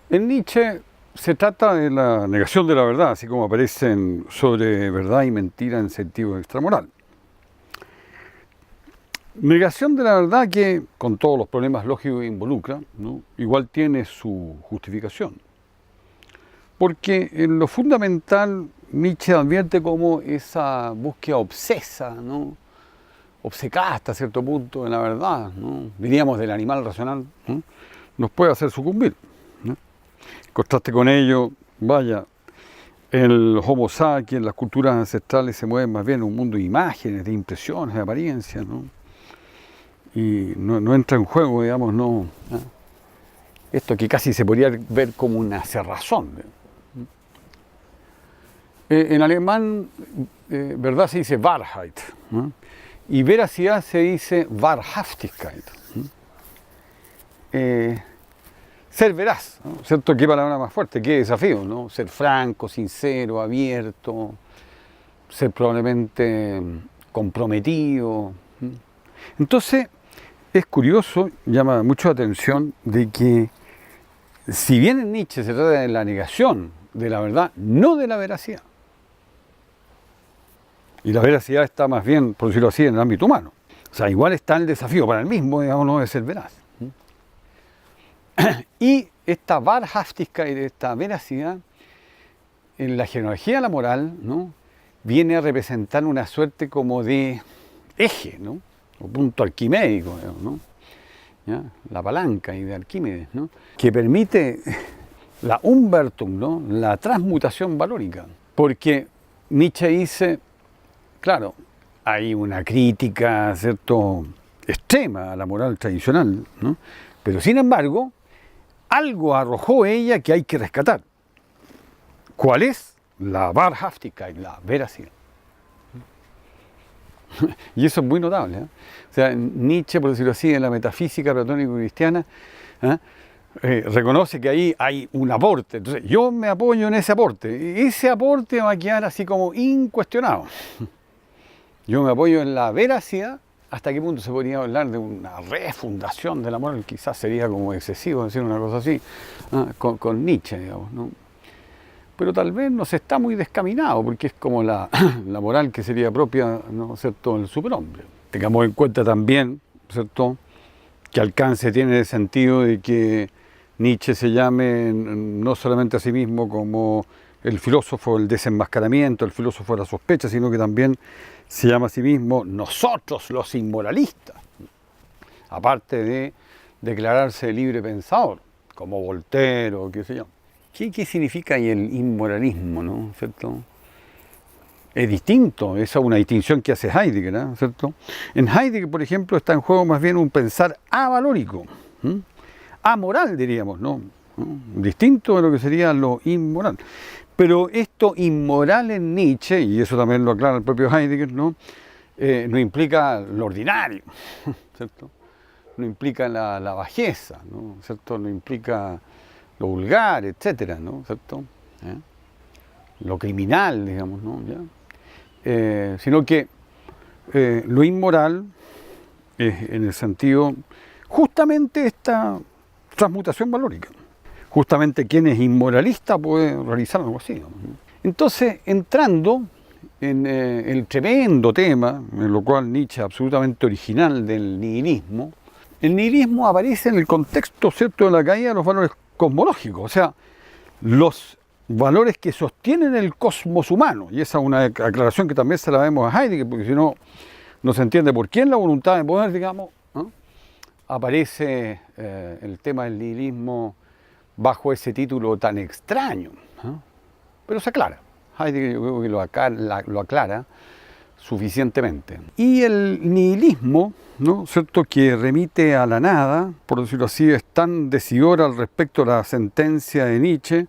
En Nietzsche se trata de la negación de la verdad, así como aparecen sobre verdad y mentira en sentido extramoral. Negación de la verdad que, con todos los problemas lógicos que involucra, ¿no?, igual tiene su justificación. Porque en lo fundamental Nietzsche advierte como esa búsqueda obsesa, ¿no?, obcecada hasta cierto punto de la verdad, ¿no?, diríamos del animal racional, ¿no?, nos puede hacer sucumbir, ¿no? En contraste con ello, vaya, el Homo sapiens, las culturas ancestrales se mueven más bien en un mundo de imágenes, de impresiones, de apariencias, ¿no? Y no entra en juego, digamos, no, ¿no?, esto que casi se podría ver como una cerrazón. En alemán, verdad se dice Wahrheit, ¿no?, y veracidad se dice Wahrhaftigkeit. Ser veraz, ¿no?, ¿cierto? Qué palabra más fuerte, qué desafío, ¿no? Ser franco, sincero, abierto, ser probablemente comprometido. Entonces, es curioso, llama mucho la atención de que, si bien en Nietzsche se trata de la negación de la verdad, no de la veracidad. Y la veracidad está más bien, por decirlo así, en el ámbito humano. O sea, igual está el desafío para el mismo, digamos, no de ser veraz. Y esta Wahrhaftigkeit, esta veracidad, en la genealogía de la moral, ¿no?, viene a representar una suerte como de eje, ¿no?, o punto arquimédico, ¿no?, ¿ya?, la palanca de Arquímedes, ¿no?, que permite la Umbertum, ¿no?, la transmutación valórica. Porque Nietzsche dice, claro, hay una crítica, ¿cierto?, extrema a la moral tradicional, ¿no?, pero sin embargo, algo arrojó ella que hay que rescatar. ¿Cuál es? La Wahrhaftigkeit, la veracidad. Y eso es muy notable, ¿eh? O sea, Nietzsche, por decirlo así, en la metafísica platónico-cristiana, reconoce que ahí hay un aporte. Entonces, yo me apoyo en ese aporte. Ese aporte va a quedar así como incuestionado. Yo me apoyo en la veracidad. ¿Hasta qué punto se podría hablar de una refundación del amor? Quizás sería como excesivo decir una cosa así, con Nietzsche, digamos, ¿no? Pero tal vez no se está muy descaminado, porque es como la moral que sería propia, ¿no es cierto?, del superhombre. Tengamos en cuenta también, ¿cierto?, que alcance tiene el sentido de que Nietzsche se llame no solamente a sí mismo como el filósofo del desenmascaramiento, el filósofo de la sospecha, sino que también se llama a sí mismo nosotros los inmoralistas, aparte de declararse libre pensador, como Voltaire o qué sé yo. ¿Qué significa ahí el inmoralismo, ¿no?, ¿cierto? Es distinto, esa es una distinción que hace Heidegger, ¿no?, ¿cierto? En Heidegger, por ejemplo, está en juego más bien un pensar avalórico, amoral, diríamos, ¿no? Distinto de lo que sería lo inmoral. Pero esto inmoral en Nietzsche, y eso también lo aclara el propio Heidegger, ¿no?, no implica lo ordinario, ¿cierto? No implica la bajeza, ¿no?, ¿cierto? No implica lo vulgar, etcétera, ¿no?, ¿cierto? Lo criminal, digamos, ¿no?, ¿ya? Sino que lo inmoral es, en el sentido, justamente esta transmutación valórica. Justamente quien es inmoralista puede realizar algo así, ¿no? Entonces, entrando en el tremendo tema, en lo cual Nietzsche es absolutamente original del nihilismo, el nihilismo aparece en el contexto, ¿cierto?, de la caída de los valores cosmológicos, o sea, los valores que sostienen el cosmos humano. Y esa es una aclaración que también se la vemos a Heidegger, porque si no, no se entiende por qué en la voluntad de poder, digamos, ¿no?, aparece el tema del nihilismo bajo ese título tan extraño, ¿no? Pero se aclara. Heidegger yo creo que lo aclara suficientemente. Y el nihilismo, ¿no?, ¿cierto?, que remite a la nada, por decirlo así, es tan decidor al respecto de la sentencia de Nietzsche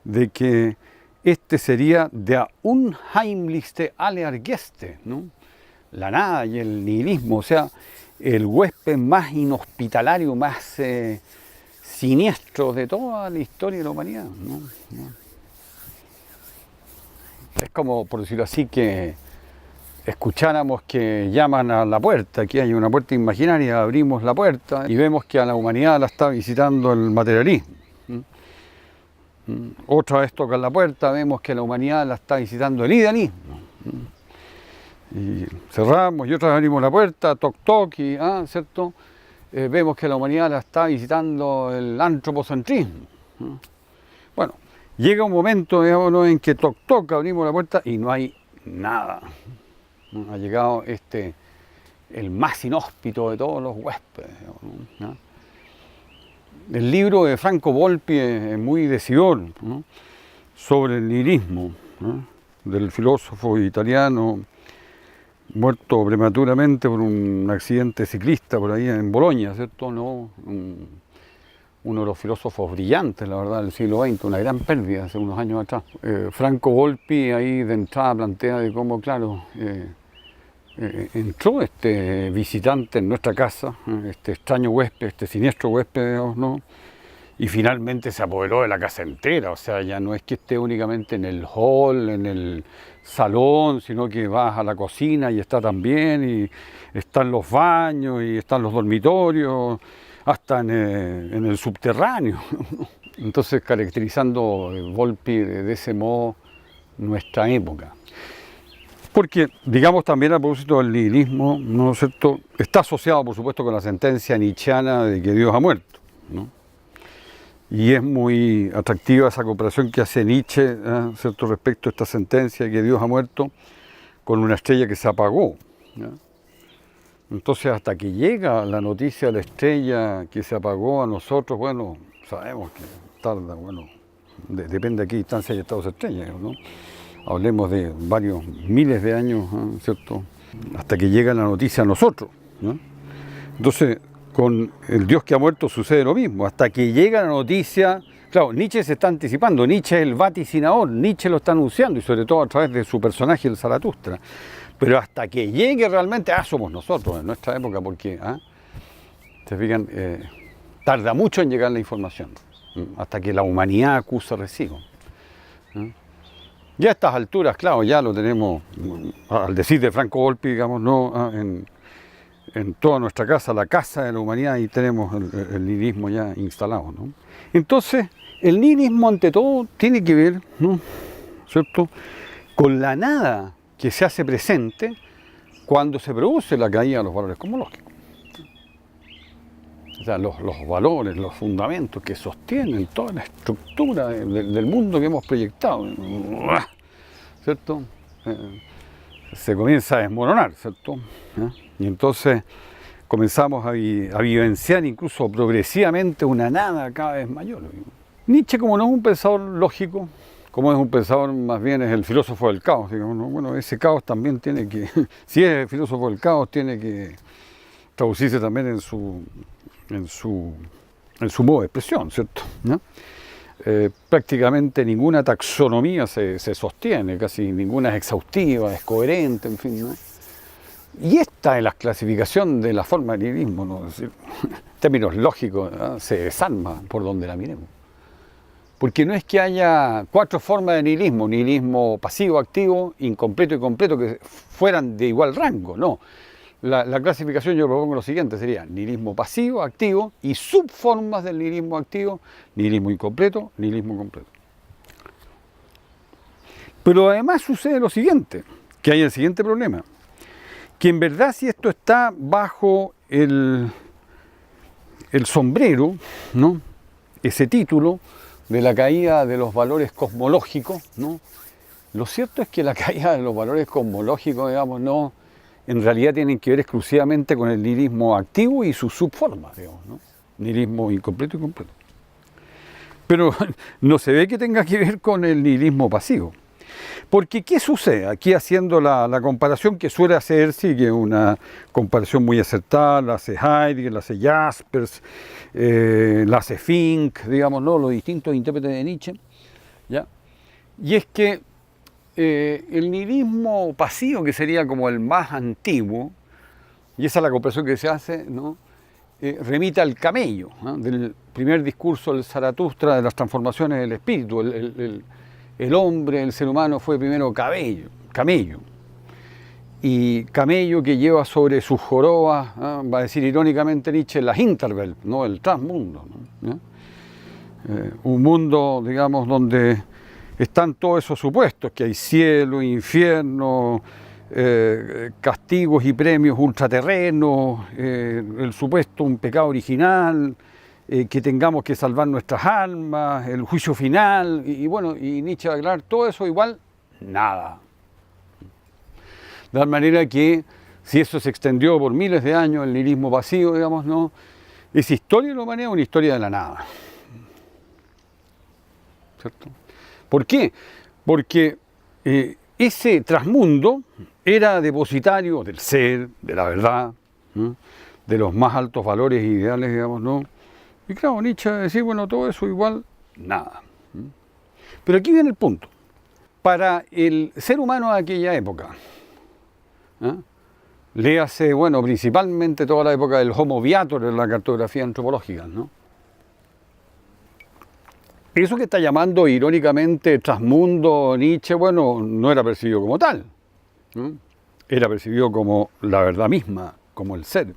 de que este sería der unheimlichste aller Gäste, ¿no?, la nada y el nihilismo, o sea, el huésped más inhospitalario, más siniestro de toda la historia de la humanidad, ¿no? Es como, por decirlo así, que escucháramos que llaman a la puerta, aquí hay una puerta imaginaria, abrimos la puerta y vemos que a la humanidad la está visitando el materialismo. Otra vez tocan la puerta, vemos que la humanidad la está visitando el idealismo. Y cerramos y otra vez abrimos la puerta, toc toc, y ¿cierto? Vemos que la humanidad la está visitando el antropocentrismo. Bueno, llega un momento, digamos, en que toc toc, abrimos la puerta y no hay nada. Ha llegado el más inhóspito de todos los huéspedes, ¿no? El libro de Franco Volpi es muy decidor, ¿no? Sobre el nihilismo, ¿no? Del filósofo italiano muerto prematuramente por un accidente ciclista por ahí en Bolonia, ¿cierto? ¿No? Uno de los filósofos brillantes, la verdad, del siglo XX, una gran pérdida hace unos años atrás. Franco Volpi ahí de entrada plantea de cómo, claro, entró este visitante en nuestra casa, este extraño huésped, este siniestro huésped, ¿no? Y finalmente se apoderó de la casa entera, o sea, ya no es que esté únicamente en el hall, en el salón, sino que vas a la cocina y está también, y están los baños, y están los dormitorios, hasta en el subterráneo. Entonces, caracterizando Volpi de ese modo nuestra época. Porque, digamos también a propósito del nihilismo, ¿no es cierto?, está asociado por supuesto con la sentencia nietzscheana de que Dios ha muerto, ¿no? Y es muy atractiva esa comparación que hace Nietzsche, ¿cierto?, respecto a esta sentencia de que Dios ha muerto con una estrella que se apagó, ¿ya? Entonces, hasta que llega la noticia de la estrella que se apagó a nosotros, bueno, sabemos que tarda, bueno, depende de qué distancia haya estado esa estrella, ¿no? Hablemos de varios miles de años, ¿cierto?, hasta que llega la noticia a nosotros, ¿no? Entonces, con el Dios que ha muerto sucede lo mismo, hasta que llega la noticia. Claro, Nietzsche se está anticipando, Nietzsche es el vaticinador, Nietzsche lo está anunciando, y sobre todo a través de su personaje, el Zaratustra. Pero hasta que llegue realmente, somos nosotros en nuestra época, porque, ¿se fijan? Tarda mucho en llegar la información, hasta que la humanidad acusa recibo. Ya a estas alturas, claro, ya lo tenemos, al decir de Franco Volpi, digamos, ¿no?, en toda nuestra casa, la casa de la humanidad, y tenemos el nihilismo ya instalado, ¿no? Entonces, el nihilismo ante todo tiene que ver, ¿no?, ¿cierto?, con la nada que se hace presente cuando se produce la caída de los valores cosmológicos. O sea, los valores, los fundamentos que sostienen toda la estructura del mundo que hemos proyectado, ¿cierto?, se comienza a desmoronar, ¿cierto? Y entonces comenzamos a vivenciar incluso progresivamente una nada cada vez mayor. Nietzsche, como no es un pensador lógico, como es un pensador, más bien es el filósofo del caos, digamos, ¿no? Bueno, ese caos también tiene que, si es el filósofo del caos, tiene que traducirse también en su modo de expresión, ¿cierto? ¿No? Prácticamente ninguna taxonomía se sostiene, casi ninguna es exhaustiva, es coherente, en fin, ¿no? Y esta es la clasificación de la forma del nihilismo, ¿no? Es decir, en términos lógicos, se desarma por donde la miremos. Porque no es que haya 4 formas de nihilismo, nihilismo pasivo, activo, incompleto y completo, que fueran de igual rango, no. La clasificación yo propongo lo siguiente, sería nihilismo pasivo, activo, y subformas del nihilismo activo, nihilismo incompleto, nihilismo completo. Pero además sucede lo siguiente, que hay el siguiente problema, que en verdad si esto está bajo el sombrero, ¿no?, ese título de la caída de los valores cosmológicos, ¿no?, lo cierto es que la caída de los valores cosmológicos, digamos, no, en realidad tienen que ver exclusivamente con el nihilismo activo y sus subformas, digamos, ¿no? Nihilismo incompleto y completo. Pero no se ve que tenga que ver con el nihilismo pasivo. Porque, ¿qué sucede? Aquí haciendo la comparación que suele hacerse, que es una comparación muy acertada, la hace Heidegger, la hace Jaspers, la hace Fink, digamos, ¿no?, los distintos intérpretes de Nietzsche, ¿ya? Y es que el nihilismo pasivo, que sería como el más antiguo, y esa es la comparación que se hace, ¿no?, remite al camello, ¿no?, del primer discurso del Zaratustra de las transformaciones del espíritu. El hombre, el ser humano, fue primero camello. Y camello que lleva sobre sus jorobas, va a decir irónicamente Nietzsche, las Interwelt, ¿no?, el transmundo, ¿no? Un mundo, digamos, donde están todos esos supuestos, que hay cielo, infierno, castigos y premios ultraterrenos, el supuesto un pecado original, que tengamos que salvar nuestras almas, el juicio final, y bueno, y Nietzsche va a aclarar todo eso igual, nada. De tal manera que si eso se extendió por miles de años, el nihilismo pasivo, digamos, no, esa historia de la humanidad es una historia de la nada. ¿Cierto? ¿Por qué? Porque ese trasmundo era depositario del ser, de la verdad, ¿no? De los más altos valores e ideales, digamos, ¿no? Y claro, Nietzsche decía, bueno, todo eso igual, nada. Pero aquí viene el punto. Para el ser humano de aquella época, léase, bueno, principalmente toda la época del Homo Viator en la cartografía antropológica, ¿no? Eso que está llamando irónicamente trasmundo Nietzsche, bueno, no era percibido como tal, ¿no? Era percibido como la verdad misma, como el ser,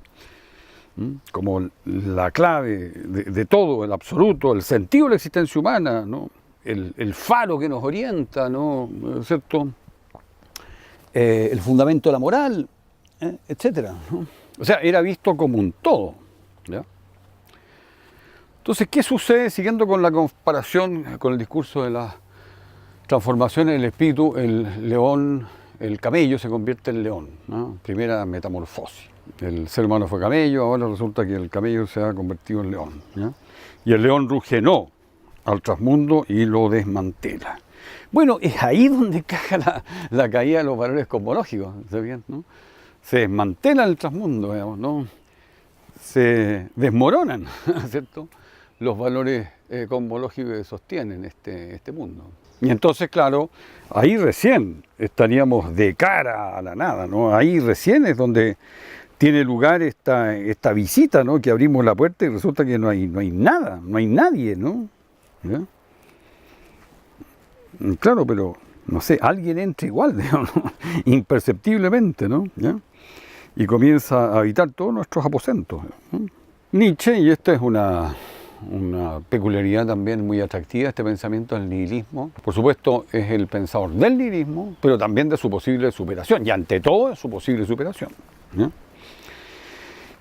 ¿no? Como la clave de todo, el absoluto, el sentido de la existencia humana, ¿no? El faro que nos orienta, ¿no? ¿Cierto? El fundamento de la moral, etcétera, ¿no? O sea, era visto como un todo, ¿ya? Entonces, ¿qué sucede? Siguiendo con la comparación, con el discurso de las transformaciones del espíritu, el león, el camello se convierte en león, ¿no? Primera metamorfosis. El ser humano fue camello, ahora resulta que el camello se ha convertido en león, ¿ya? Y el león ruge no al trasmundo y lo desmantela. Bueno, es ahí donde caja la caída de los valores cosmológicos, ¿sabían? ¿No? Se desmantela el trasmundo, digamos, ¿no? Se desmoronan, ¿cierto?, los valores cosmológicos que sostienen este mundo. Y entonces, claro, ahí recién estaríamos de cara a la nada, ¿no? Ahí recién es donde tiene lugar esta visita, ¿no? Que abrimos la puerta y resulta que no hay nada, no hay nadie, ¿no? ¿Ya? Claro, pero, no sé, alguien entra igual, digamos, ¿no? Imperceptiblemente, ¿no? ¿Ya? Y comienza a habitar todos nuestros aposentos, ¿no? Nietzsche, y esta es una peculiaridad también muy atractiva, este pensamiento del nihilismo, por supuesto es el pensador del nihilismo, pero también de su posible superación, y ante todo de su posible superación, ¿no?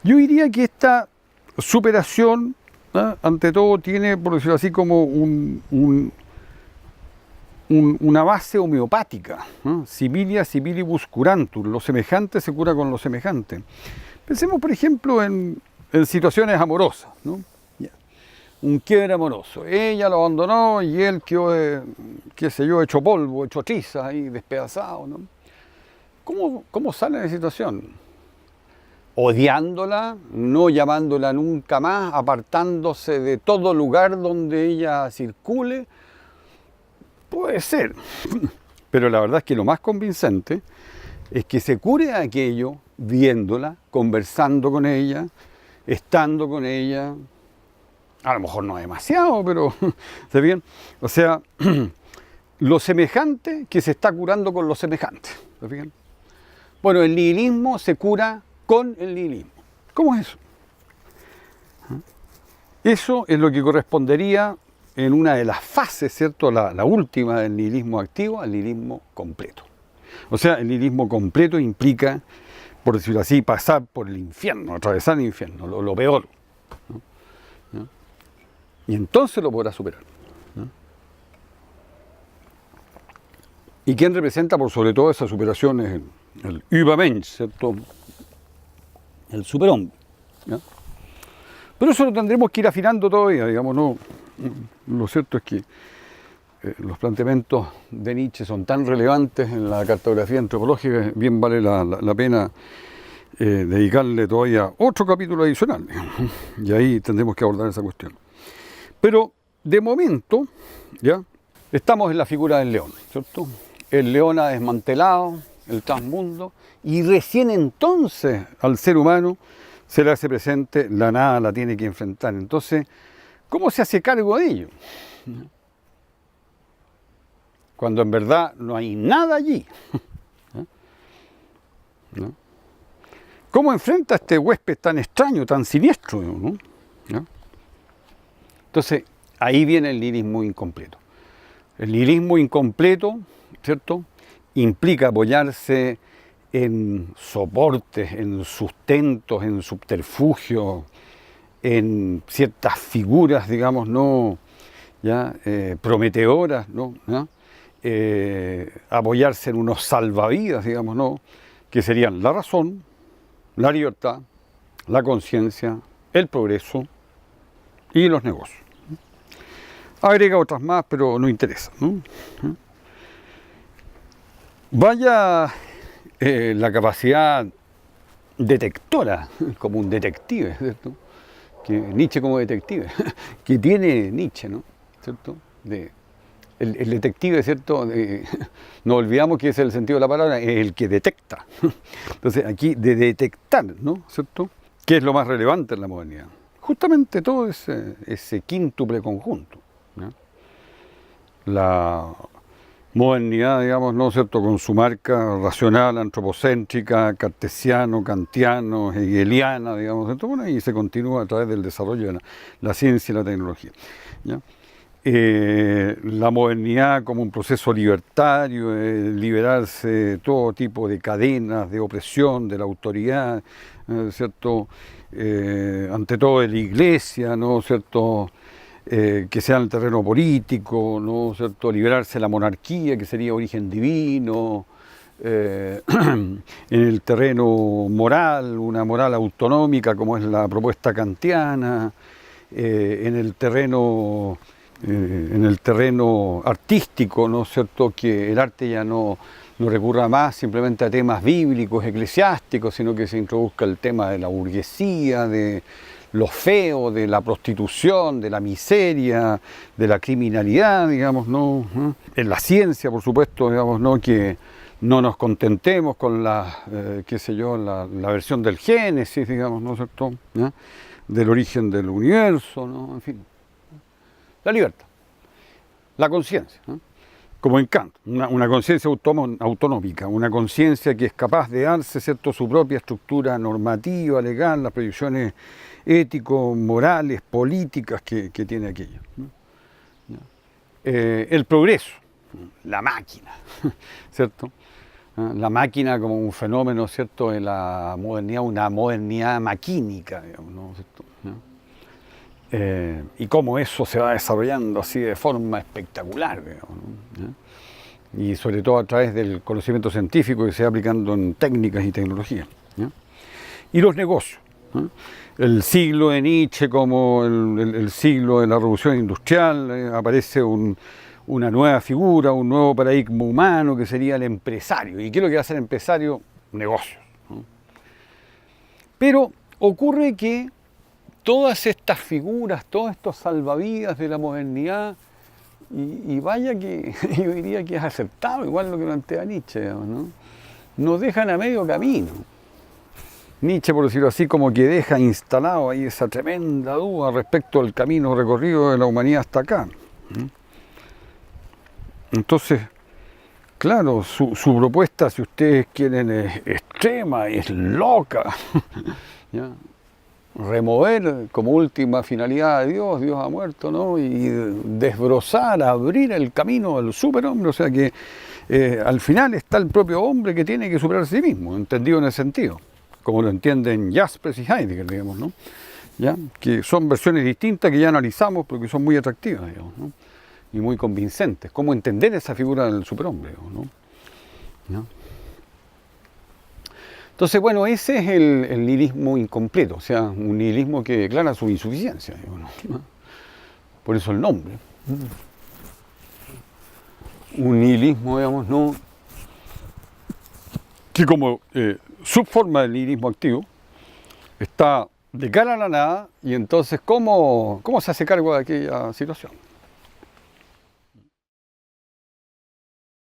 Yo diría que esta superación, ¿no?, ante todo tiene, por decirlo así, como una base homeopática, ¿no? Similia similibus curantur, lo semejante se cura con lo semejante. Pensemos, por ejemplo, en situaciones amorosas, ¿no? Un quiebre amoroso. Ella lo abandonó y él quedó, qué sé yo, hecho polvo, hecho trizas, ahí despedazado, ¿no? ¿Cómo sale de la situación? Odiándola, no llamándola nunca más, apartándose de todo lugar donde ella circule. Puede ser, pero la verdad es que lo más convincente es que se cure aquello viéndola, conversando con ella, estando con ella. A lo mejor no demasiado, pero ¿está bien? O sea, lo semejante que se está curando con lo semejante. ¿Está bien? Bueno, el nihilismo se cura con el nihilismo. ¿Cómo es eso? Eso es lo que correspondería en una de las fases, ¿cierto? La última del nihilismo activo, al nihilismo completo. O sea, el nihilismo completo implica, por decirlo así, pasar por el infierno, atravesar el infierno, lo peor, ¿no? ¿No? Y entonces lo podrá superar, ¿no? ¿Y quién representa por sobre todo esa superación? Es el Übermensch, ¿cierto? El superhombre, ¿no? Pero eso lo tendremos que ir afinando todavía, digamos, ¿no? Lo cierto es que los planteamientos de Nietzsche son tan relevantes en la cartografía antropológica, bien vale la pena dedicarle todavía otro capítulo adicional, digamos, y ahí tendremos que abordar esa cuestión. Pero de momento, ya estamos en la figura del león, ¿cierto? El león ha desmantelado el transmundo y recién entonces al ser humano se le hace presente la nada, la tiene que enfrentar. Entonces, ¿cómo se hace cargo de ello? Cuando en verdad no hay nada allí, ¿no? ¿Cómo enfrenta a este huésped tan extraño, tan siniestro, ¿no? ¿No? Entonces, ahí viene el nihilismo incompleto. El nihilismo incompleto, ¿cierto?, implica apoyarse en soportes, en sustentos, en subterfugios, en ciertas figuras, digamos, no ya prometedoras, ¿no? ¿Ya? Apoyarse en unos salvavidas, digamos, ¿no?, que serían la razón, la libertad, la conciencia, el progreso y los negocios. Agrega otras más, pero no interesa, ¿no? Vaya la capacidad detectora, como un detective, ¿cierto?, que Nietzsche como detective, que tiene Nietzsche, ¿no?, ¿cierto? El detective, ¿cierto? No olvidamos que ese es el sentido de la palabra, es el que detecta. Entonces, aquí de detectar, ¿no?, ¿cierto?, ¿qué es lo más relevante en la modernidad? Justamente todo ese quíntuple conjunto, ¿no? La modernidad, digamos, ¿no?, ¿cierto?, con su marca racional, antropocéntrica, cartesiano, kantiano, hegeliana, digamos, ¿cierto? Bueno, y se continúa a través del desarrollo de la ciencia y la tecnología, ¿ya? La modernidad como un proceso libertario, liberarse de todo tipo de cadenas, de opresión, de la autoridad, ¿cierto? Ante todo de la iglesia, ¿no?, ¿cierto?, que sea en el terreno político, ¿no?, ¿cierto?, liberarse de la monarquía, que sería origen divino, en el terreno moral, una moral autonómica como es la propuesta kantiana, en el terreno artístico, ¿no es cierto?, que el arte ya no recurra más simplemente a temas bíblicos, eclesiásticos, sino que se introduzca el tema de la burguesía, de lo feo, de la prostitución, de la miseria, de la criminalidad, digamos, ¿no? En la ciencia, por supuesto, digamos, ¿no?, que no nos contentemos con la versión del Génesis, digamos, ¿no es cierto?, ¿ya?, del origen del universo, ¿no?, en fin. La libertad, la conciencia, ¿no?, como en Kant, una conciencia autonómica, una conciencia que es capaz de darse, ¿cierto?, su propia estructura normativa, legal, las proyecciones éticos, morales, políticas que tiene aquello, ¿no? El progreso, la máquina, ¿cierto? La máquina como un fenómeno, ¿cierto?, de la modernidad, una modernidad maquínica, digamos, ¿no?, ¿cierto? ¿No? Y cómo eso se va desarrollando así de forma espectacular, digamos, ¿no? Y sobre todo a través del conocimiento científico que se va aplicando en técnicas y tecnologías, ¿no? Y los negocios, ¿no? El siglo de Nietzsche como el siglo de la revolución industrial, aparece una nueva figura, un nuevo paradigma humano que sería el empresario. ¿Y qué es lo que va a hacer el empresario? Negocios, ¿no? Pero ocurre que todas estas figuras, todos estos salvavidas de la modernidad, y vaya que yo diría que es aceptado, igual lo que plantea Nietzsche, ¿no?, nos dejan a medio camino. Nietzsche, por decirlo así, como que deja instalado ahí esa tremenda duda respecto al camino recorrido de la humanidad hasta acá. Entonces, claro, su propuesta, si ustedes quieren, es extrema, es loca. ¿Ya? Remover como última finalidad a Dios, Dios ha muerto, ¿no?, y desbrozar, abrir el camino al superhombre, o sea que al final está el propio hombre que tiene que superar a sí mismo, entendido en ese sentido, como lo entienden Jaspers y Heidegger, digamos, ¿no? ¿Ya? Que son versiones distintas que ya analizamos porque son muy atractivas, digamos, ¿no?, y muy convincentes. ¿Cómo entender esa figura del superhombre, ¿no? ¿Ya? Entonces, bueno, ese es el nihilismo incompleto, o sea, un nihilismo que declara su insuficiencia, digamos, ¿no? Por eso el nombre. Un nihilismo, digamos, ¿no?, que como subforma del nihilismo activo está de cara a la nada, y entonces, ¿cómo se hace cargo de aquella situación?